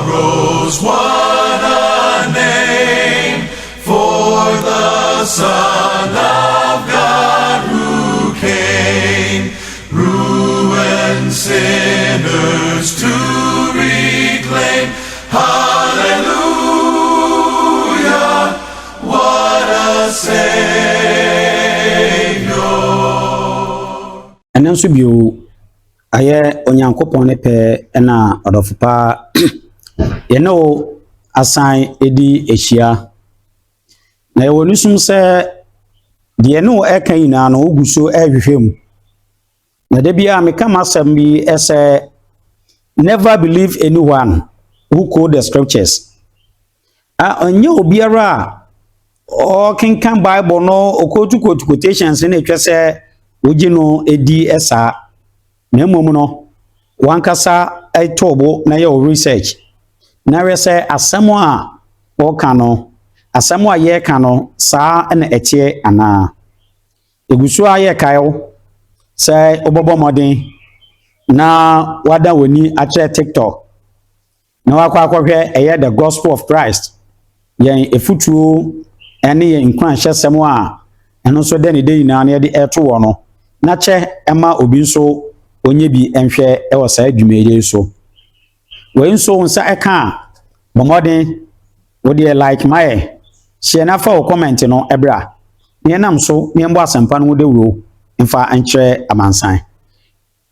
sorrows, what a name for the Son of God who came, ruined sinners to reclaim. Hallelujah, what a Savior. And then so you aye onyankopon ne pe na odofopa ye no asan edi ehia na ye wonusum se de no ekan ina no oguso ehwehwem na de bia me kama sam bi ese never believe anyone who quote the scriptures onye obiara o kan bible no okotu quotations na etwese ogino edi esa na mmom no wankasa etobo na ye research na wese asem a o kano asem a ye kano saa na etie ana egusu aye kayo say obobo modern na wada woni atre TikTok na wakwa akwhwe eye the gospel of Christ yen efutuo ene ye nkwanhye sem a eno so de ne de ina na ye de eto wo no na che ema obi nso onye bi enhwe ewo saa dwumeye so we nso nsa eka bomodin wo de like my share na fa comment no ebra ne nam so ne mbo asempa no de wuro mfa ankyere amansan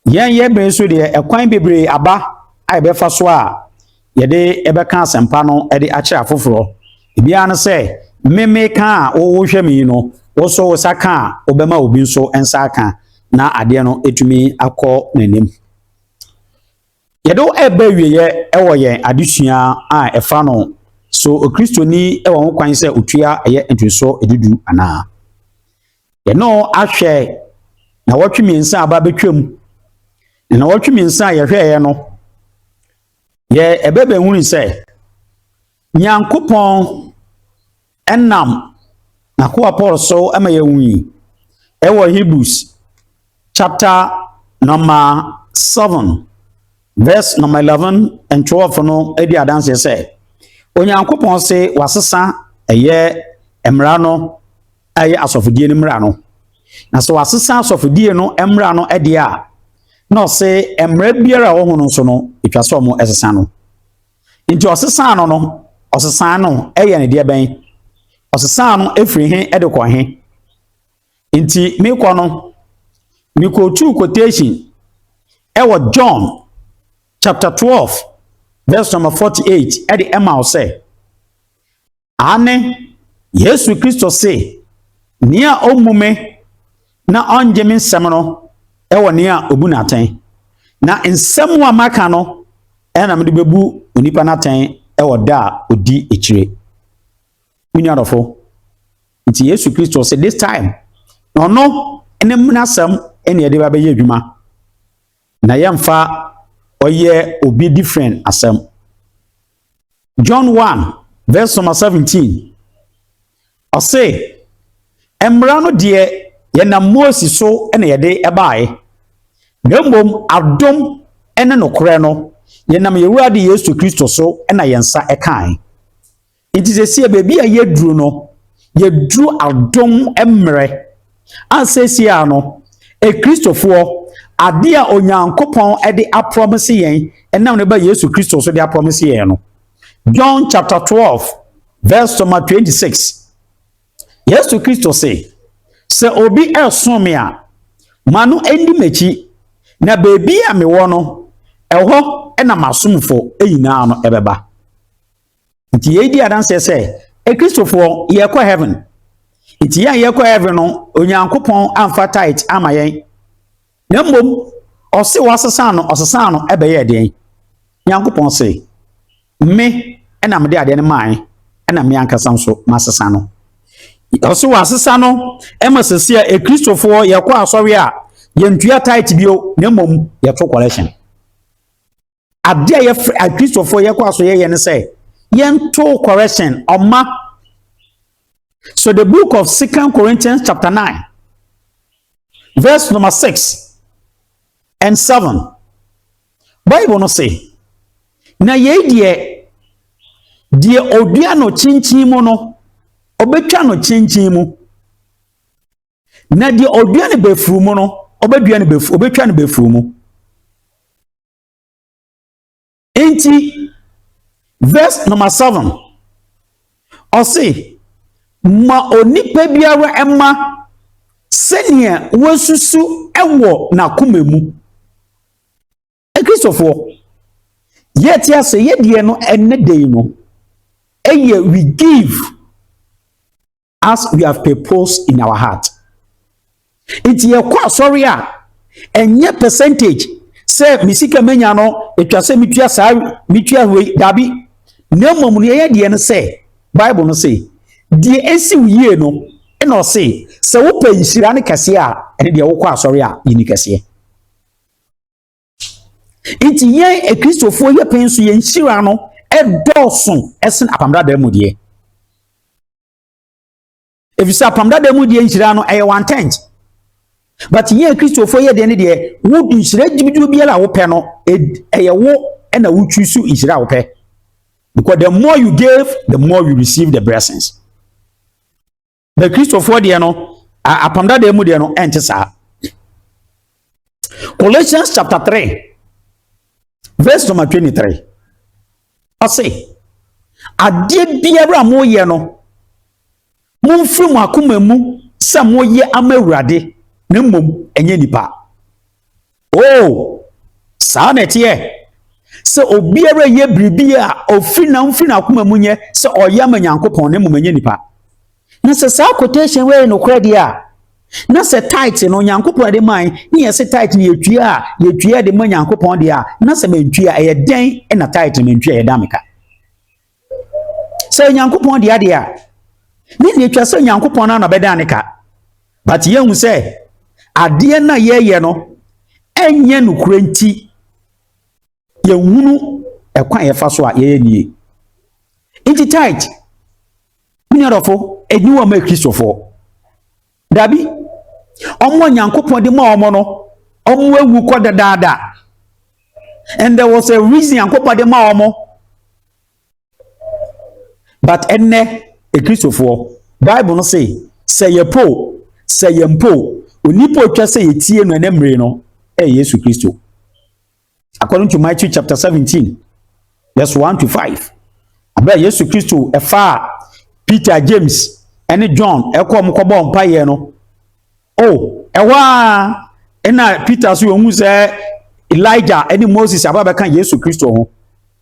yen ye be so de ekwan bebre aba ai be fa so a ye de ebeka asempa no e de akye afoforo bia no se meme ka wo hwe mi no wo so wo saka obema obi nso ensa aka na ade no etumi akọ nanim yedo ebe wiye ewo yen adesua a efa no so okristoni ewo ho kwan se otua eye entweso edudu ana ye no ahwe na wotwe miensa aba betwam na wotwe miensa ye hwe ye no ye ebebe hunu se nyankopon enam na ko Paul so ama ye wi ewo Hebrews chapter number 7 verse number 11 and 12 no edi adanse say onyankopon se wasesa eye emra no aye asofodie ni mra no na so wasesa asofodie no emra no ede a no se emra biara wo hu no so no etwaso mo esesa no nti osesa no osesa no eye ne de ben osesa no efri he ede ko he nti me ko no we go to quotation ewo John chapter 12 verse number 48 at the Emma say ane Yesu Kristo say nia omume na onjemi nsem no ewo nia obunaten na nsem wa maka no ena mede bebu onipa naten ewo da odi ekire munyarofo nti Yesu Kristo say this time no ene munasem ene yede ba beye adwuma na yemfa oye obi different asem John 1 verse number 17 o say emra no de ye na Moses so ene yede ebae nembom adom ene nokore no ye nam yewuade Yesu Kristo so ena yensa ekan it is a see baby a yedru no yedru adom emre ansesia no e Kristofo ade a onyankopon e de apromise yen enam ne ba Yesu Kristo so de apromise yen no John chapter 12 verse number 26 Yesu Kristo say se obi esom a manu endi mechi na bebi a me wo no eho na masomfo eyina no ebeba nti ye di adanse say e Kristofo ye kwa heaven nti ye kwa heaven no onyankopon amfa tithe amayen na mbom ose wasesa no ebe ye den nyankopon say me na me de ade ne man na me ankasa nso masesa no ose wasesa no emasese a Kristofo ye kwa asori a ye ntua tithe bio na mbom ye to collection ade ye Kristofo ye kwa so ye ne say ye to correction oma. So the book of 2 Corinthians chapter 9 verse number 6 and 7 Bible no say na ye die die odua no chinchin mu no obetwa no chinchin mu na die odua ne befuru mu no obetwa ne befuru mu. Enti verse number 7 ɔse ma onipa biara ɛma sɛnea wasusu ɛwɔ n'akoma mu. Kristofo yet ase yedie no enne dey no eye we give as we have purposed in our heart. Iti ye kwa sorry a enye percentage say misika menya no etwa se mitua saa mitua we dabi na mmom ne ye die no say Bible no say die esi wiye no e no say se wo pa yisira ne kase a ene de wo kwa sorry a yini kase. Iti yen e Kristofo ye penso ye nhira no e dɔɔso esen apamda da mu de. Efisa apamda da mu de nhira no e 1/10. But yen Kristofo ye de ne de wo nhira gibidu biara wo pɛ no e wo e na wo twusu nhira wo pɛ. Because the more you give, the more you receive the blessings. The Kristofo de no apamda da mu de no ente saa. Colossians chapter 3 verse number 23. I say, ade biara mo ye no momfiri mo akoma mu sɛ mo ye amawurade na mmom enye nipa. Oh, saa na tie. Sɛ obiara ye biribi a ofiri na akoma mu nye sɛ ɔyɛ amanyankopɔn na mmom enye nipa. Na sɛ saa quotation we no kredi a na se tight no nyankopon de man ni yesi tight ni yetua de man nyankopon de a na se mentua eye den e na tight mentua ye damika se nyankopon de ade a ni yetwa se nyankopon na beda ne ka but ye hu se ade na ye no enye no kurenti ye hunu ekwan ye fa so a ye nie inti tight ni adofo eniwa ma Kristofo dabi omo nyankopon de ma omo no omo ewu ko dada and there was a reason nyankopon de ma omo but enne e Kristofo Bible no say ye mpo onipo twa say yetie no enemre no Yesu Kristo according to Matthew chapter 17 verse 1 to 5 abia Yesu Kristo efa Peter, James and John ekom ko bo mpa ye no. Oh, ewa ena Peter so hu say Elijah and Moses ababa kan Yesu Kristo ho.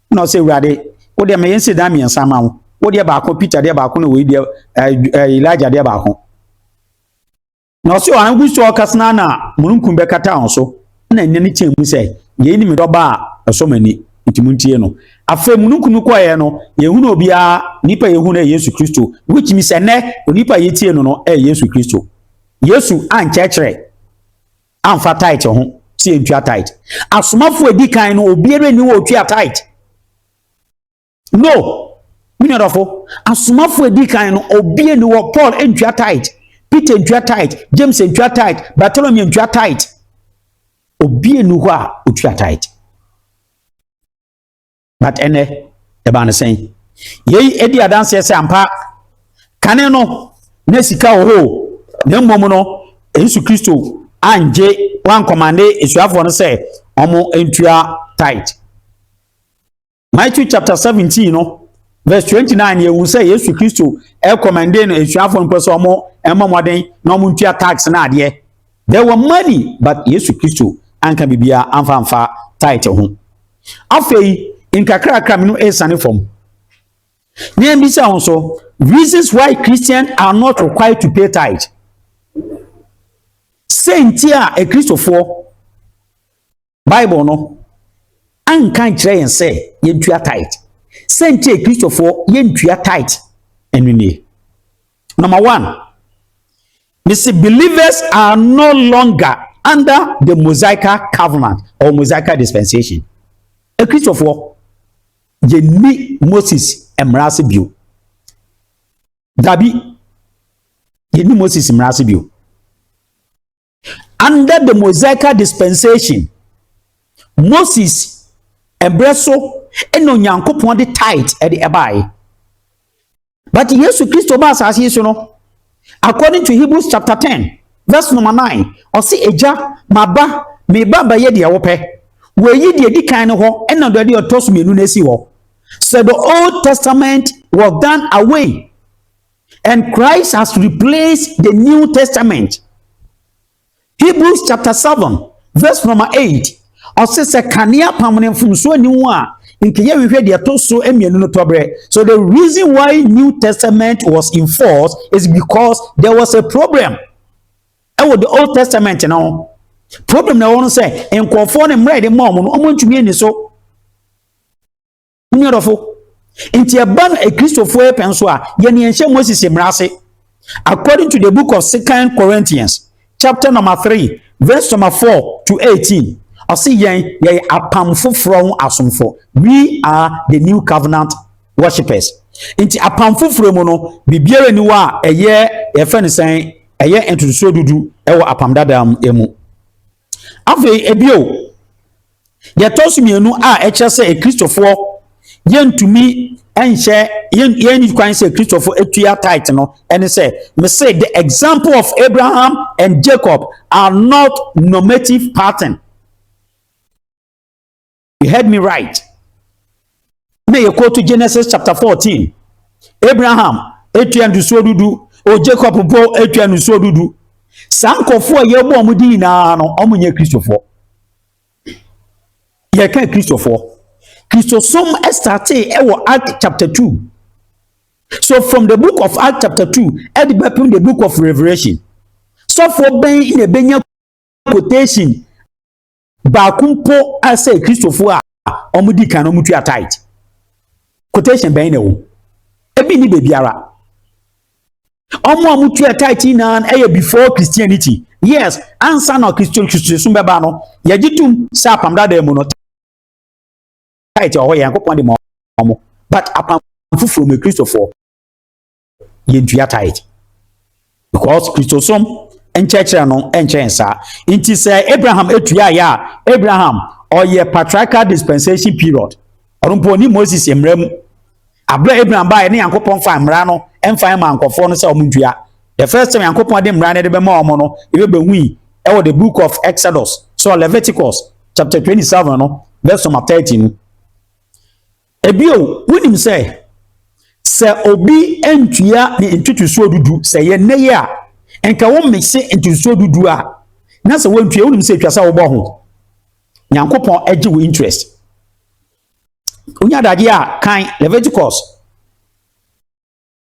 Na say wurade wo de me yense da miensa ma wo. Wo de ba ko Peter de ba ko no we de Elijah de ba ko. Na so an gusto okasna na mununkum be kata on so. Na nya ni chemu say ye ni me do ba so mani ntimuntie no. Afa mununkum ko ye no ye hu no bia nipa ye hu na Yesu Kristo which means ene onipa ye tie no Yesu Kristo. Yesu an chechere amfa tight ho si entua tight asomafo edi kan no obiere ni wo tua tight no minodofo asomafo edi kan no obiere ni wo Paul entua tight Peter entua tight James entua tight Bartholomew entua tight obiere ni ho a otua tight but ene e ba ne sen ye edi adanse se ampa kane no na sika ho na mmom no Yesu Kristo anje wan commande esuafo no say omo entua tight. Matthew chapter 17 no verse 29 ye wu say Yesu Kristo e commande no esuafo no pese omo emamwaden na omo entua tax na ade. There were money but Yesu Kristo anka bibia amfa tight ho. Afei in kakra no esane from. Name bi say also reasons why Christians are not required to pay tithe. Sentia a Kristofo Bible no ankan kire yen say yentua tithe. Sentia a Kristofo yentua tithe enuni. Number 1, the believers are no longer under the Mosaic covenant or Mosaic dispensation. A Kristofo yeni Moses emrase bio. Dabi yeni Moses emrase bio. Under the Mosaic dispensation, Moses ebreso eno nyankopon de tithe e de ebai But yesu kristo ba asase so no, according to Hebrews chapter 10 verse number 9, or say eja maba me baba ye de wo pe we yi de di kan no ho ena do de otoso menu na si ho. So the Old Testament was done away and Christ has replaced the New Testament. Hebrews chapter 7 verse number 8, or says a kania permanent from so anyone in Kenya we heard the toso emienu no tobre. So the reason why New Testament was enforced is because there was a problem. And with the Old Testament, you know, problem na won say en konfo ne mra de mom no omontumi ani so. Nyerofo. Inti eban a Christopher penso a ye ne enhye Moses emrase. According to the book of 2 Corinthians chapter number 3 verse number 4 to 18. I see ye apamfo from asomfo. We are the new covenant worshippers. Inti apamfo from no bibiara ni wa eye e fe ne san eye entuso dudu e wo apamdadam emu. Afi ebio ye tosumienu a eche se e Christopher yentumi enhye yen kwan se Christopher etua tithe no and say me say the example of Abraham and Jacob are not normative pattern. You heard me right. May you go to Genesis chapter 14. Abraham etua nduso dudu o Jacob bo etua nduso dudu. Sankofo ye bo omudi na no omunye Christopher. Ye kan Christopher. Christosom started Acts chapter 2. So from the book of Acts chapter 2, the book of Revelation. So for being in a benya quotation, Bakumpo I say Christopher omudi kan omutu atait. Quotation ben no. Ebi ni bebiara. Omo omutu atait na before Christianity. Yes, answer no Christian beba no. Ye gitum sa pamda dem no. Tithe or yankopon de mo. But upon from a Christopher yentua tithe. Because Christosom encheche no enchensa. Inti say Abraham etua ya Abraham or ye patriarchal dispensation period. Orumpo ni Moses emrem. Abra Abraham ba ne yankopon fa mra no emfa ma ankofo no say omuntua. The first time yankopon de mra ne de be ma omo no e be hui e the book of Exodus. So Leviticus chapter 27 no verse number 13. Ebio wunim se obi entua ni ntutuso dudu se ye ne ya enka wo mese ntutuso dudu a na se wontua wunim se twasa wo bo ho nyankopon agi wo interest onya dade a kan Leviticus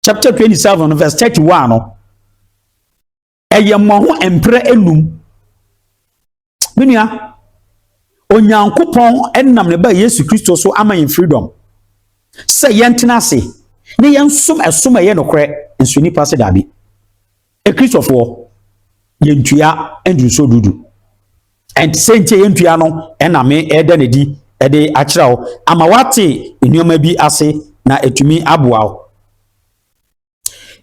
chapter 27 verse 31 no eye mo ho empre enum menua onyankopon enam ne ba Yesu Kristo so amayin freedom. Say yentena se ne yensum esum ye nokre nso nipa se dabi e Christopher yentua enduso dudu and sente yentua no na me eda ne di e de akira wo ama wate enuoma bi ase na etumi aboa wo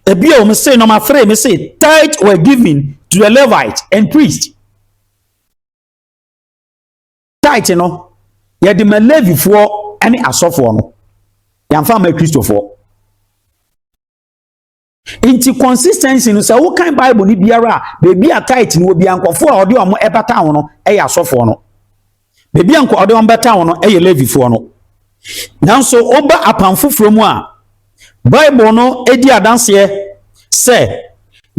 ebia o me say number 3 me say tithe were given to the Levite and priest. Tithe no ye de me Levifo ene asofo no yamfa ma Christopher. Inti consistency no say wo kan Bible ni biara bebi a tithe no obi ankofo a ode omo ebata wo no e asofo no bebi anko ode omo beta wo no e Levifo no nanso oba apamfoforo mu a Bible no edi adanse say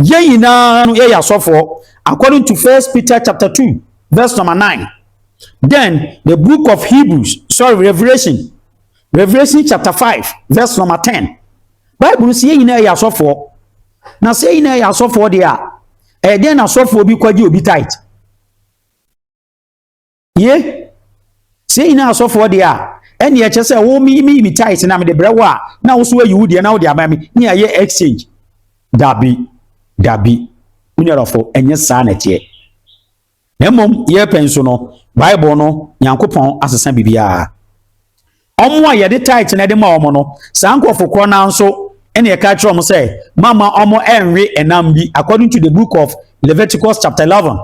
ye yina no e asofo according to 1 Peter chapter 2 verse number 9. Then the book of Revelation chapter 5 verse number 10. Bible say yina ya sofo. Na say yina ya sofo de a den na sofo bi kwaje obi tithe. Ye say yina sofo de a ene ye chese wo mi tithe na me de brewo a na wo so ayi de na wo de abami ni aye exchange. Dabi. Unyarofo enye sa na tie. Nemom ye penso no Bible no Nyankopon asesa bibia. Omo ye de tithe na de ma omo no sankofo kro na nso ene ye ka kire omo say mama omo enwe enam bi according to the book of Leviticus chapter 11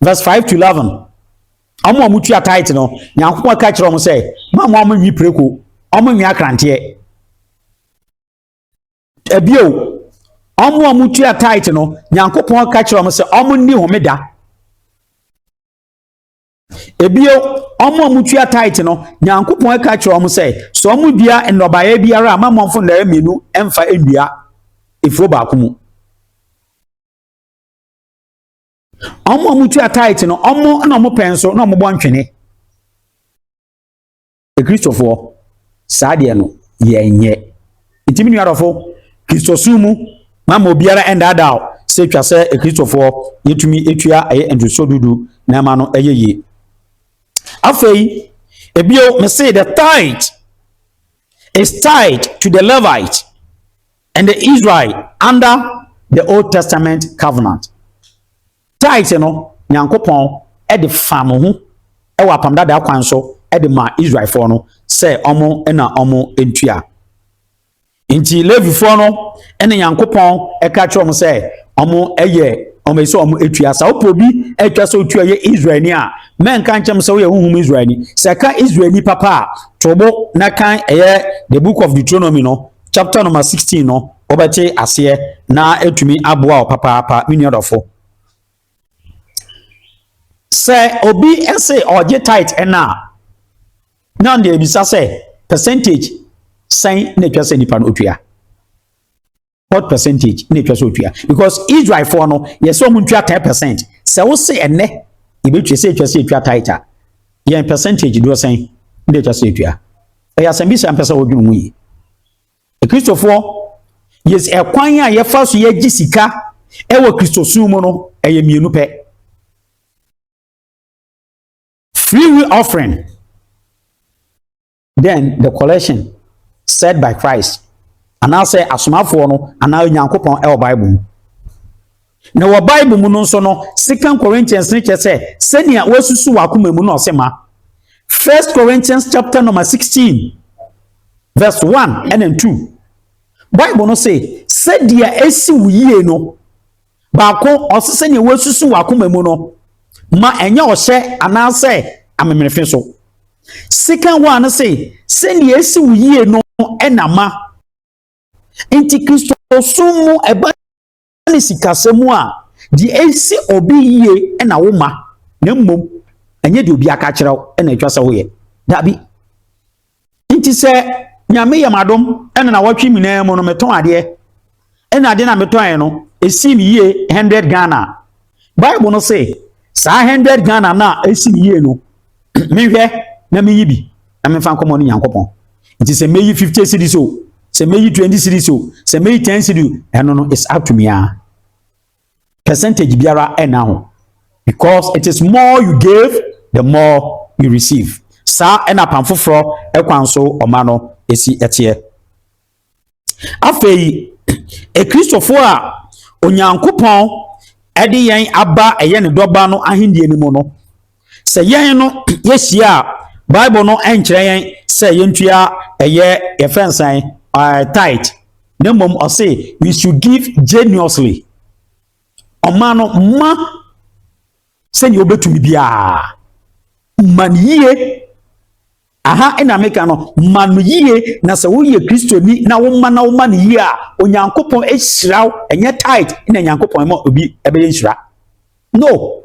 verse 5 to 11. Omo mutua tithe no Nyankopon ka kire omo say mama omo nwi preko omo nwi akrante ebio omo tua tithe no Nyankopon ka kire omo se omo ni homeda ebio omo tua tithe no Nyankopon ka kire omo se so omo dua enobaye biara amamfo ndare mienu emfa endua efuro ba komu omo tua tithe no omo na omo penso na omo bontwene e Christopher saade no yenye itimi nuadofo Kristosumu mama obiara enda daw se twa se e Christopher yetumi etua eye enduso dudu na ma no eyeye afei ebio me say the tithe is tied to the Levite and the Israel under the Old Testament covenant. Tithe no Nyankopon e de famo ho e wa pam dada kwan so e de ma Israel for no say omo na omo entua. Inti Levi for no ene Nyankopon e ka kire omo say omo eye omo so omo etua sa opobi etwa so otua ye Israel ni a men kan chem so ye huhum Israel ni se ka Israel ni papa tobo na kan eye the book of Deuteronomy no chapter number 16 no obete ase na etumi aboa papa miniodofo se obi ese oje tithe ena na nde ebisa se percentage sign na twa se nipa no otua what percentage na twa se otua because Israel for no yes so muntua 10% se wo se ene e betwe se twa se otua tithe yen percentage do sen na twa se otua e ya sembi se ampesa odwunu mu yi e Christopher yes e kwan a ye fa so ye gisika e wo Kristosumu no e ye mienu pe free will offering, then the collection said by Christ. And I say asomafo no and now Nyankopon e Bible. Na Bible mu no so no 2 Corinthians ni say senia wasusu wakoma mu no se ma. 1 Corinthians chapter number 16 verse 1 and 2. Bible no say sedia esi wuye no ba ko osesenia wasusu wakoma mu no ma enya ohye anase amemrefe so. Second one say send esi wuye no enama enti Kristosumu eba ni sikasemu a di esi obi yie ena woma na mmom enye de obi aka kirew ena etwa se wo ye dabi enti se nyame yamadom ena na watwe mina mu no meton ade ena ade na meton no esi mi yie 100 Ghana. Bible no say sa 100 Ghana na esi mi yie no mehwe na meyi bi na memfa nkomo no Nyankopon nti se meyi 50 cedis so se meyi 20 cedis so se meyi 10 cedis eno no is up to me percentage biara ena ho because it is more you give the more you receive sa ena pamfoforo ekwan so oma no esi etie afei e Christopher a Onyankopon edi yen aba eye ne doba no ahindie ni mu no se yen no yesia Bible no enkire yen se yentua eye yefensan tithe na mom o say we should give generously omano ma se ni obetumi bia maniye aha ina meka no maniye na se wo ye Kristo ni na wo ma na wo ma ni a Onyankopon ehiraw enye tithe ina Nyankopon ma obi ebe ehira no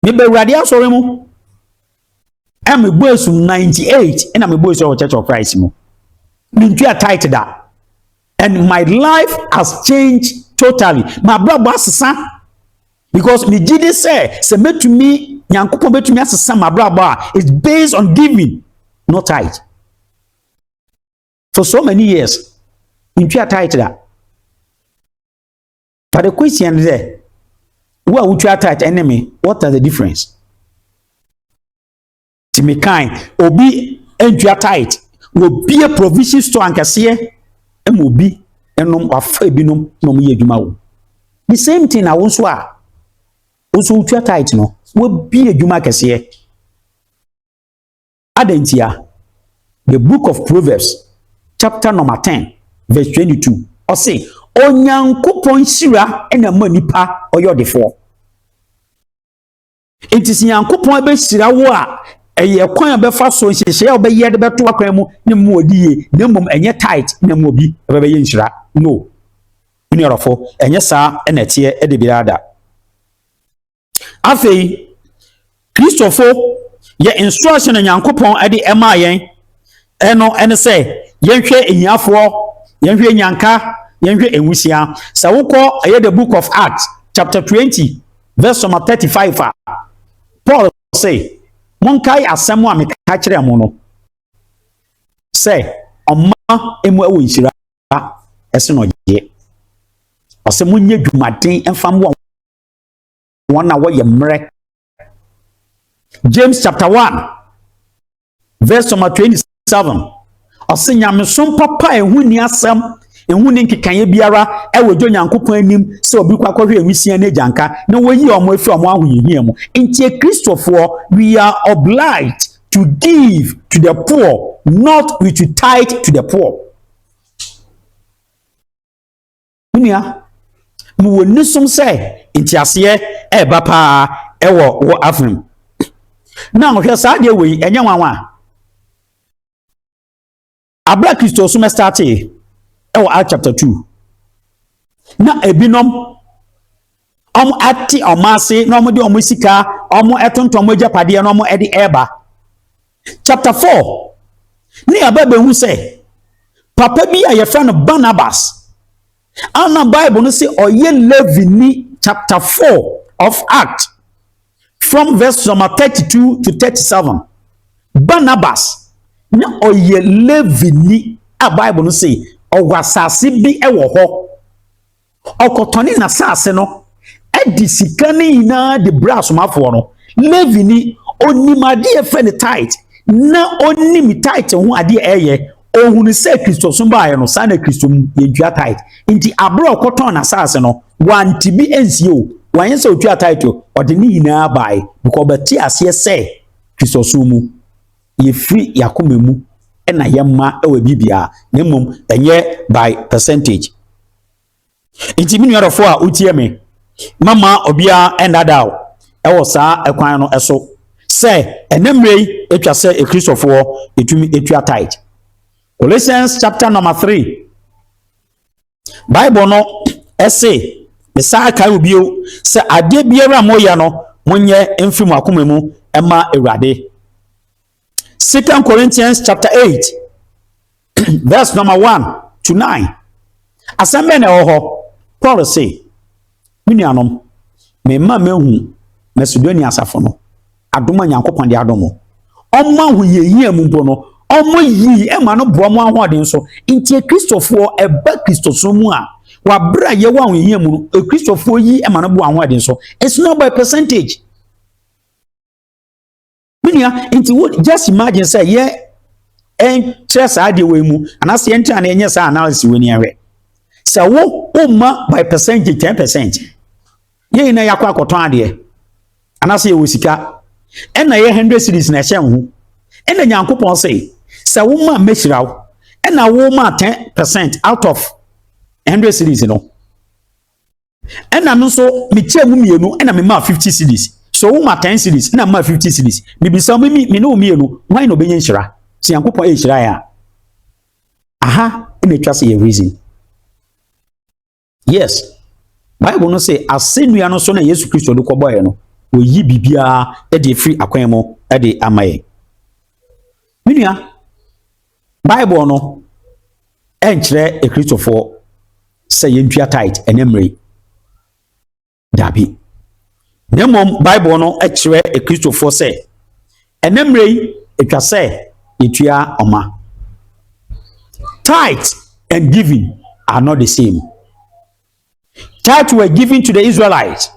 me be wrade asore mu am boys 98 ina me boys of Church of Christ mu mintua tithe da and my life has changed totally my brother asesa because me gidi say se metumi Nyankopon betumi asesa my brother is based on giving not tithe for so many years mintua tithe da but the question is there where would you tithe enemy what are the difference to me kind obi entua tithe will be a provision store ankase emobi enom wafa ebinom no mo ye adwuma wo the same thing na wonso a wonso utua tithe no will be adwuma kase adentia the book of Proverbs chapter number 10 verse 22 or say Onyankopon shira ena ma nipa oyodefo enti si Nyankopon be shira wo a ɛyɛ kwan bɛfa so nhyehyɛ ɔbɛyɛ de bɛto akwan mu ne mu odie ne mmom ɛnyɛ tight ne mu obi ɛbɛyɛ nhyira no ne ɔrɔfo ɛnyɛ saa ɛna ɛteɛ ɛde bi ada afei kristofo yɛ instruction nyankopɔn ɛde ɛma yɛn ɛno ɛne sɛ yɛnhwɛ ehiafoɔ yɛnhwɛ nyanka yɛnhwɛ enwusia sɛ wokɔ ɛyɛ the book of Acts chapter 20 verse number 35 a Paul say monkae asɛm a meka kyerɛ mo no sɛ ɔma emu ɛwɔ nhyira ɛse no ɔgye ɔsɛ monyɛ dwumaden ɛmfa mo wɔn a wɔyɛ mmerɛ James chapter 1 verse number 27 ɔsɛ nyamesom papa ɛho ni asɛm ɛho ni nkekanyɛ biara ɛwɔ dwo nyankopɔn anim sɛ obi kɔ akɔhwɛ enwisia ne gyanka na wɔyi ɔmo afi ɔmo ahoyehia mu ntie kristofoɔ we are obliged to give to the poor not with to tithe to the poor munia mu wɔ nisom sɛ ntiaseɛ ɛba paa ɛwɔ wɔ afrim na ɔhwɛ saa deɛ wɔ yi ɛnyɛ nwanwa abra kristo so mɛstarte ɛwɔ Acts chapter 2 na ebinom ɔmo ate ɔmo ase na ɔmo de ɔmo sika ɔmo ɛtontɔn ɔmo agyapadeɛ na ɔmo ɛde ɛɛba chapter 4 ne aba behu sɛ papa bi a yɛfrɛ no Barnabas ana Bible no sɛ ɔyɛ Levi ni chapter 4 of Acts from verse number 32 to 37 Barnabas na ɔyɛ Levi ni a Bible no sɛ ɔwɔ asase bi ɛwɔ hɔ ɔkɔtɔne na asase no ɛdi sika ne nyinaa de bra asomafoɔ no Levi ni onim adeɛ fɛ ne tithe na onim tithe ho adeɛ ɛyɛ ohunu sɛ Kristo so baayɛ no saa na Kristo mu yɛdua tithe nti abro ɔkɔtɔn na asase no wanti bi ensie o wanyɛ sɛ otua tithe o ɔde ne nyinaa bae because ɔbɛte aseɛ sɛ Kristo so mu yɛfiri yakoma mu ɛna yɛma ɛwɔ bibia na mmom ɛnyɛ by percentage nti mi nuarɔfo a wotie me mama obia ɛndadaw ɛwɔ saa ɛkwan no ɛso sɛ ɛnɛmmerɛ yi atwa sɛ ekristofoɔ etumi etua tithe Colossians chapter number 3 Bible no ɛse mesaa kae obio sɛ adeɛ biara moyɛ no monyɛ mfiri mu akoma mu ɛma Awurade 2 Corinthians chapter 8 verse number 1 to 9 asɛmbe na ɛwɔ hɔ Paul say minianom me ma mehu Macedonia asafo no adoma Nyankopɔn de adomo ɔma hu yehia mu mpo no ɔmo yi ema no boa mo ahoɔden so ntie kristofoɔ ɛba kristo so mu a wabra yɛwɔ hu yehia mu no kristofoɔ yi ema no boa ahoɔden so it's not by percentage minia nti what just imagine say ye en stress ade we mu anase ye ntia na enye sa analysis we ni ahwe say wo umma by percentage 10% ye na yakwa akoton ade anase ye wo sika en na ye 100 series na ehye ho en na Nyankopon say wo ma mehiraw en na wo ma 10% out of 100 series no en na no so me che mu mienu en na me ma 50 series so wo ma 10 series na ma 50 series bibisa me no mienu why no benye nhira se Nyankopon e nhira ya aha ina twa se ye reason yes Bible no say asenua no so na Yesu Kristo do koboye no oyi bibia e de free akwan mu e de amaye minua Bible no enkyere e Kristofo say yentua tithe enemre dabi nemom Bible no ekyere e Kristofo say enemre etwa say etua oma tithe and giving are not the same. Tithe were given to the Israelites.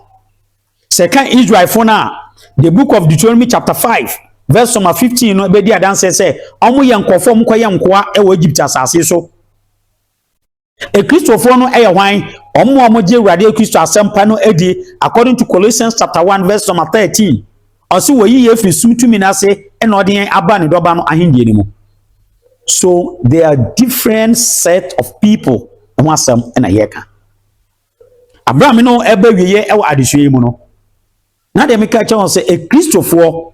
Second Israel for now, the book of Deuteronomy chapter 5 verse number 15 no be dia dan say omo yankofo mo koye nkoa e wo Egypt asase so e Kristofo no e hwan omo je Awurade Kristo asempa no edi according to Colossians chapter 1 verse number 13 osi wo yi efri sumtumi na se e no de aba ne doba no ahendie ni mu. So there are different set of people who asem na yeka Abraham no ebe wiye e wa adesue mu no na de meka che won se e Kristofo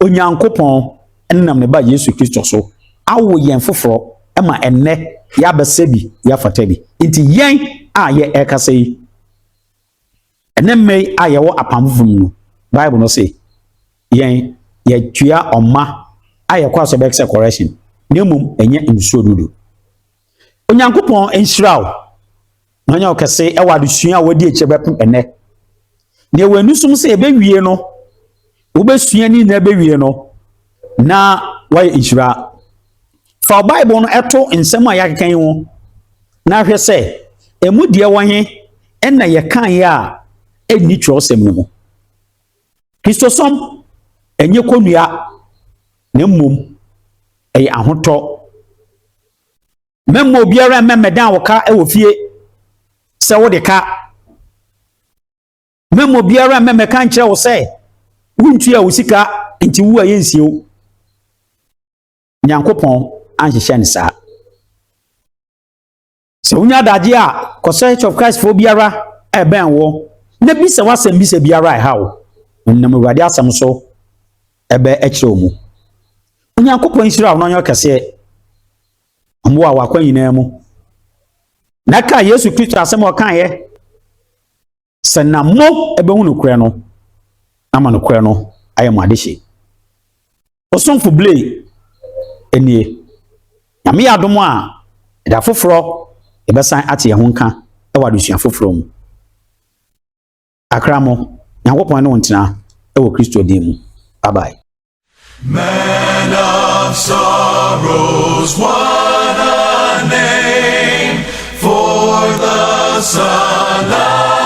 onyankopɔn nam ne ba Yesu Kristo so awo yɛn foforo ma enne ya besebi ya fatabi nti yɛn a yɛ ɛkasa yi enne mmei a yɛwɔ apamfom no Bible no say yɛn yɛtua ɔma a yɛkɔ aso bɛkse correction na mmom ɛnyɛ nsuo dudu onyankopɔn enhyiraw na nya okese ɛwɔ adesua a wadi ekyɛ bɛpem enne ne wanusum sɛ ɛbɛwie no wobɛsua ni na ɛbɛwie no na wayɛ nhyira fa Bible no ɛto nsɛm a yɛakekan yi ho na hwɛ sɛ emu deɛ wɔ he ɛna yɛkan yɛ a ɛnni twerɛsɛm no mu Kristosom ɛnyɛ kɔnnua na mmom ɛyɛ ahotɔ mɛmma obiara mmɛmɛdan wo ka ɛwɔ fie sɛ wode ka mɛmma obiara mmɛmɛka nkyerɛ wo sɛ wontua wo sika nti wu a yɛnsie Nyankopɔn anhyehyɛ ne saa sɛ wonya adagye a kɔsɛ Church of Christ for biara ɛbɛn wo na bi sɛ wasɛm bi sɛ biara ɛha wo nnam Awurade asɛm so ɛbɛ ɛkyerɛ mu Onyankopɔn nhyira wo na ɔnyɛ kɛseɛ ɔmo a wakwa nyinaa mu na ka Yesu Kristo asɛm ɔkaeɛ sɛ na mo ɛbɛhu nokorɛ no ama nokorɛ no ayɛ mo adehye Osomfo Blay enie nyame yɛ adom a ɛda foforɔ ɛbɛsan ate yɛn ho nka ɛwɔ adesua foforɔ mu akra mo Nyankopɔn ne wo ntena ɛwɔ Kristo din mu bye bye Man of sorrows, what a name for the Son of